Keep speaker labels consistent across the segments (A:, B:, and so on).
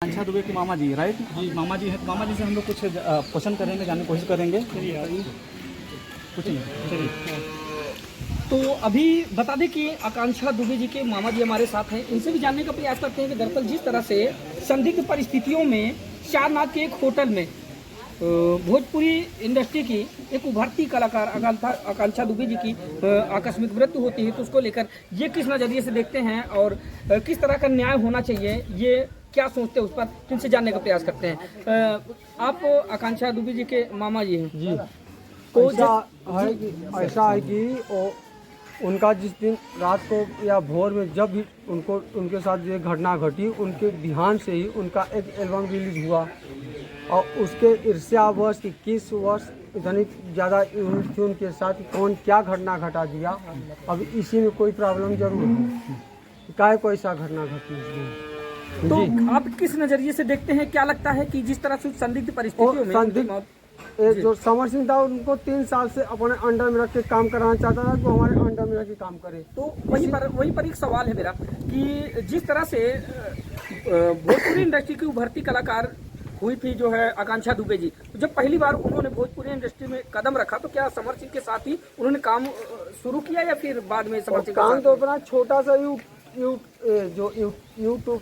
A: आकांक्षा दुबे के मामा जी, राइट जी, मामा जी हैं। तो मामा जी से हम लोग कुछ क्वेश्चन करेंगे, जानने की कोशिश करेंगे। कुछ नहीं, चलिए।
B: तो अभी बता दें कि आकांक्षा दुबे जी के मामा जी हमारे साथ हैं, इनसे भी जानने का प्रयास करते हैं कि दरअसल जिस तरह से संदिग्ध परिस्थितियों में सारनाथ के एक होटल में भोजपुरी इंडस्ट्री की एक उभरती कलाकार आकांक्षा दुबे जी की आकस्मिक मृत्यु होती है, तो उसको लेकर ये किस नज़रिए से देखते हैं और किस तरह का न्याय होना चाहिए, ये क्या सोचते हैं, उस पर इनसे जानने का प्रयास करते हैं। आप आकांक्षा दुबे जी के मामा जी हैं
C: जी।
B: तो
C: ऐसा है कि उनका जिस दिन रात को या भोर में जब भी उनके साथ ये घटना घटी, उनके बिहान से ही उनका एक एल्बम रिलीज हुआ और उसके ईर्ष्यावश 21 वर्ष इतनी ज़्यादा यूनिट थी उनके साथ कि कौन क्या घटना घटा दिया। अब इसी में कोई प्रॉब्लम जरूर है, काय कोई सा घटना घटी उस दिन।
B: तो आप किस नज़रिए से देखते हैं, क्या लगता है कि जिस तरह से संदिग्ध परिस्थितियों में
C: जो समर सिंह था उनको 3 साल से अपने अंडर में रख के काम कराना चाहता था, तो हमारे अंडर में रख के काम करे।
B: तो वहीं पर एक सवाल है मेरा कि जिस तरह से भोजपुरी इंडस्ट्री की उभरती कलाकार हुई थी जो है आकांक्षा दुबे जी, तो जब पहली बार उन्होंने भोजपुरी इंडस्ट्री में कदम रखा तो क्या समर सिंह के साथ ही उन्होंने काम शुरू किया या फिर बाद में समर सिंह
C: काम तो अपना छोटा सा यूट्यूब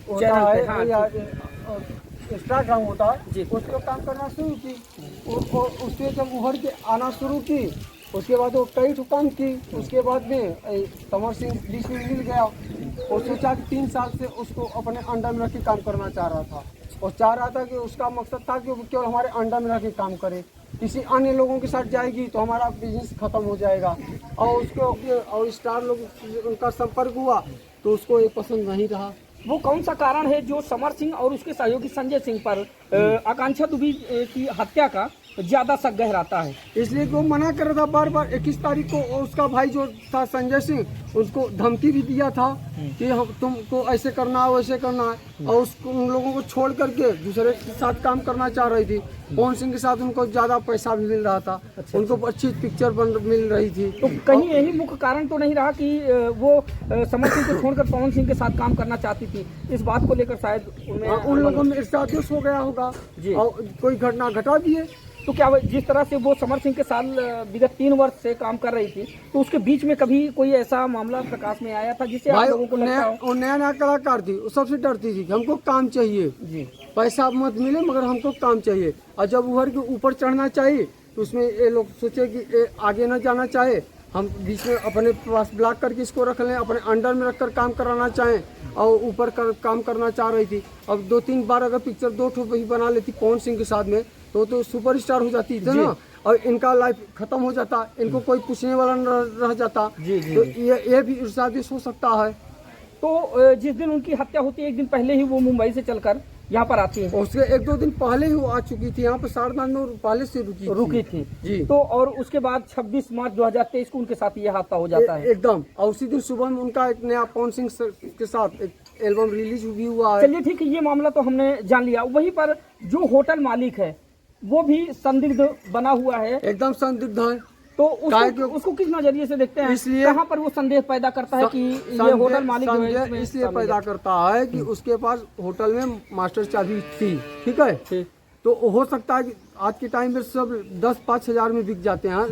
C: होता है, हाँ, इंस्टाग्राम होता है जी, उस पर काम करना शुरू की। उसके जब उभर के आना शुरू की, उसके बाद वो कई ठो काम की। उसके बाद में समर सिंह बीच में मिल गया और सोचा कि 3 साल से उसको अपने अंडर में रख के काम करना चाह रहा था और चाह रहा था कि उसका मकसद था कि वो केवल हमारे अंडर में रख के काम करे। किसी अन्य लोगों के साथ जाएगी तो हमारा बिजनेस खत्म हो जाएगा। और उसको और स्टार लोग उनका संपर्क हुआ तो उसको ये पसंद नहीं रहा।
B: वो कौन सा कारण है जो समर सिंह और उसके सहयोगी संजय सिंह पर आकांक्षा दुबे की हत्या का ज्यादा शक गहराता है?
C: इसलिए वो मना कर रहा था बार बार। 21 तारीख को उसका भाई जो था संजय सिंह, उसको धमकी भी दिया था कि हम तुमको ऐसे करना है वैसे करना है, और उन लोगों को छोड़ करके दूसरे के साथ काम करना चाह रही थी। पवन सिंह के साथ उनको ज्यादा पैसा भी मिल रहा था, उनको अच्छी पिक्चर मिल रही थी।
B: तो कहीं यही मुख्य कारण तो नहीं रहा कि वो समर सिंह को छोड़कर पवन सिंह के साथ काम करना चाहती थी? इस बात को लेकर शायद
C: उन लोगों में ईर्ष्याद्वेष हो गया होगा और कोई घटना घटा दिए।
B: तो क्या जिस तरह से वो समर सिंह के साथ विगत 3 वर्ष से काम कर रही थी, तो उसके बीच में कभी कोई ऐसा मामला प्रकाश में आया था जिससे आप लोगों को लगता हो?
C: नया कलाकार थी, वो सबसे डरती थी कि हमको काम चाहिए जी, पैसा मत मिले मगर हमको काम चाहिए। और जब उभर के ऊपर चढ़ना चाहिए तो उसमें ये लोग सोचे कि आगे न जाना चाहे, हम बीच में अपने पास ब्लॉक करके इसको रख लें, अपने अंडर में रखकर काम कराना चाहें और ऊपर काम करना चाह रही थी। अब 2-3 बार अगर पिक्चर 2 ठो भी बना लेती पवन सिंह के साथ में तो सुपरस्टार हो जाती थी ना, और इनका लाइफ खत्म हो जाता, इनको कोई पूछने वाला न रह जाता। तो ये भी ईर्ष्याद्वेष हो सकता है।
B: तो जिस दिन उनकी हत्या होती है एक दिन पहले ही वो मुंबई से चलकर यहाँ पर आती है।
C: उसके 1-2 दिन पहले ही वो आ चुकी थी यहाँ पर, सारनाथ में पहले से रुकी थी जी।
B: तो और उसके बाद 26 मार्च 2023 को उनके साथ ये हादसा हो जाता है
C: एकदम। और उसी दिन सुबह में उनका एक नया पवन सिंह के साथ एक एल्बम रिलीज भी हुआ है।
B: चलिए ठीक है, ये मामला तो हमने जान लिया। वहीं पर जो होटल मालिक है वो भी संदिग्ध बना हुआ है,
C: एकदम संदिग्ध है।
B: तो उसको किस नजरिए से देखते हैं? इसलिए कहाँ पर वो संदेह पैदा करता है कि ये होटल मालिक जो है,
C: इसलिए पैदा करता है कि उसके पास होटल में मास्टर चाबी थी, ठीक है। तो हो सकता है कि आज के टाइम में सब 10-5 हजार में बिक जाते हैं,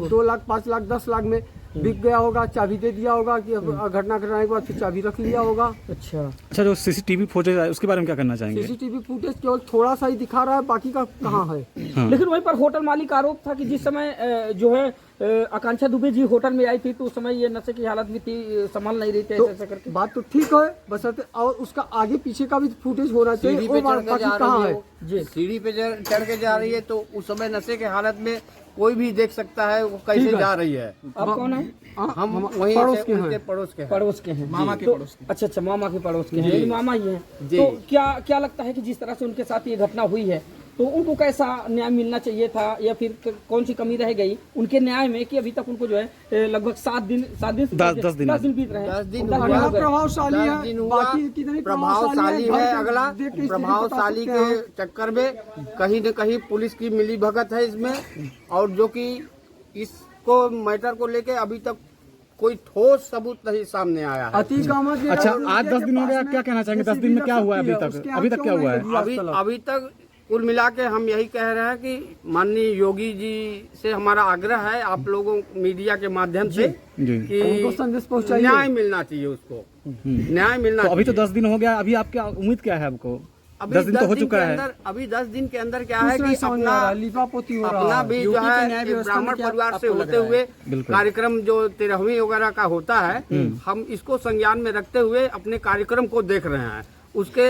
C: 2 लाख 5 लाख 10 लाख में बिक गया होगा, चाबी दे दिया होगा कि घटना घटने के बाद फिर चाबी रख लिया होगा।
A: अच्छा, जो सीसीटीवी फुटेज है उसके बारे में क्या करना चाहेंगे?
C: सीसीटीवी फुटेज केवल थोड़ा सा ही दिखा रहा है, बाकी का कहाँ है?
A: हाँ।
B: लेकिन वहीं पर होटल मालिक आरोप था कि जिस समय जो है आकांक्षा दुबे जी होटल में आई थी तो उस समय ये नशे की हालत में थी, संभाल नहीं रही थी, ऐसा करके।
C: बात तो ठीक है, बशर्ते और उसका आगे पीछे का भी फुटेज होना चाहिए। कहाँ है
D: जी? सीढ़ी पे चढ़ के जा रही है तो उस समय नशे के हालत में कोई भी देख सकता है वो कैसे जा रही है।
B: आप कौन है?
D: हम वहीं
B: पड़ोस के हैं,
D: मामा के पड़ोस के।
B: अच्छा, मामा के पड़ोस के हैं, मामा ही हैं। तो क्या लगता है कि जिस तरह से उनके साथ ये घटना हुई है तो उनको कैसा न्याय मिलना चाहिए था, या फिर कौन सी कमी रह गई उनके न्याय में कि अभी तक उनको जो है लगभग 10 दिन बीत रहे हैं।
D: 10 दिन
C: प्रभावशाली है,
D: प्रभावशाली है। अगला प्रभावशाली के चक्कर में कहीं न कहीं पुलिस की मिली भगत है इसमें, और जो कि इसको मैटर को लेके अभी तक कोई ठोस सबूत नहीं सामने आया है।
C: अति कामत के
A: अच्छा,
C: कारण
A: आज 10 दिन हो गया, क्या कहना चाहेंगे? 10 दिन में क्या हुआ है अभी तक?
C: उसके
A: अभी तक
C: यहाँ
A: क्या हुआ है?
C: क्यों नहीं लगी आज तलक?
D: अभी तक कुल मिला के हम यही कह रहे हैं कि माननीय योगी जी से हमारा आग्रह है, आप लोगों मीडिया के माध्यम से,
A: जी।
C: उनको
D: कि
C: संदेश पहुंचाइए।
D: न्याय मिलना चाहिए उसको, न्याय मिलना
A: तो अभी तो
D: चाहिए।
A: 10 दिन हो गया, अभी आपकी उम्मीद क्या है आपको?
D: अभी
A: 10 दिन तो हो चुका
D: के
A: है।
D: अंदर, अभी 10 दिन के अंदर क्या है
C: कुछ
D: कि
C: नहीं समझ में आ रहा है,
D: अपना
C: लिपापोती हो रहा
D: अपना
C: है।
D: भी जो
C: यूपी के
D: है
C: न्याय
D: एक
C: व्यवस्था में
D: ब्राह्मण
C: क्या
D: परिवार से
C: आपको लग
D: होते
C: रहा है?
D: हुए
A: बिल्कुल।
D: कार्यक्रम जो 13वीं वगैरह का होता है, हम इसको संज्ञान में रखते हुए अपने कार्यक्रम को देख रहे हैं, उसके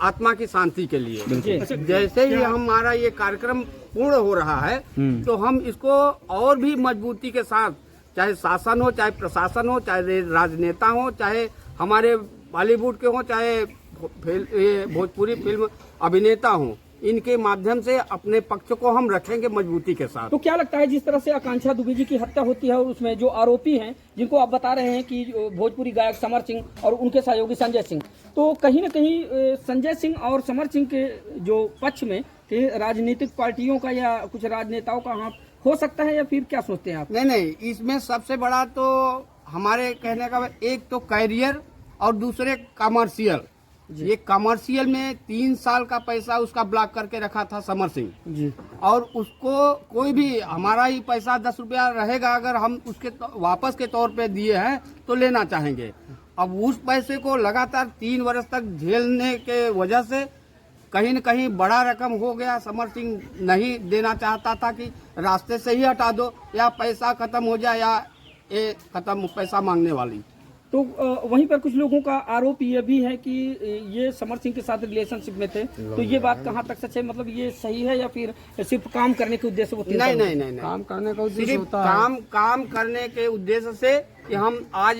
D: आत्मा की शांति के लिए। जैसे ही हमारा ये कार्यक्रम पूर्ण हो रहा है, तो हम इसको और भी मजबूती के साथ, चाहे शासन हो, चाहे प्रशासन हो, चाहे राजनेता हो, चाहे हमारे बॉलीवुड के हो, चाहे ये भोजपुरी फिल्म अभिनेता हो, इनके माध्यम से अपने पक्ष को हम रखेंगे मजबूती के साथ।
B: तो क्या लगता है जिस तरह से आकांक्षा दुबे जी की हत्या होती है और उसमें जो आरोपी हैं जिनको आप बता रहे हैं कि भोजपुरी गायक समर सिंह और उनके सहयोगी संजय सिंह, तो कहीं न कहीं संजय सिंह और समर सिंह के जो पक्ष में कि राजनीतिक पार्टियों का या कुछ राजनेताओं का हाथ हो सकता है, या फिर क्या सोचते हैं आप?
D: नहीं, इसमें सबसे बड़ा तो हमारे कहने का एक तो कैरियर और दूसरे कमर्शियल। ये कमर्शियल में 3 साल का पैसा उसका ब्लॉक करके रखा था समर सिंह
B: जी।
D: और उसको कोई भी हमारा ही पैसा 10 रुपया रहेगा, अगर हम उसके वापस के तौर पे दिए हैं तो लेना चाहेंगे। अब उस पैसे को लगातार 3 वर्ष तक झेलने के वजह से कहीं न कहीं बड़ा रकम हो गया। समर सिंह नहीं देना चाहता था कि रास्ते से ही हटा दो, या पैसा खत्म हो जाए, या ये खत्म पैसा मांगने वाली।
B: तो वहीं पर कुछ लोगों का आरोप ये भी है कि ये समर सिंह के साथ रिलेशनशिप में थे, तो ये बात कहाँ तक सच है? मतलब ये सही है या फिर सिर्फ काम करने के उद्देश्य वो
D: नहीं,
C: काम करने का उद्देश्य
D: सिर्फ
C: होता है।
D: काम करने के उद्देश्य से कि हम आज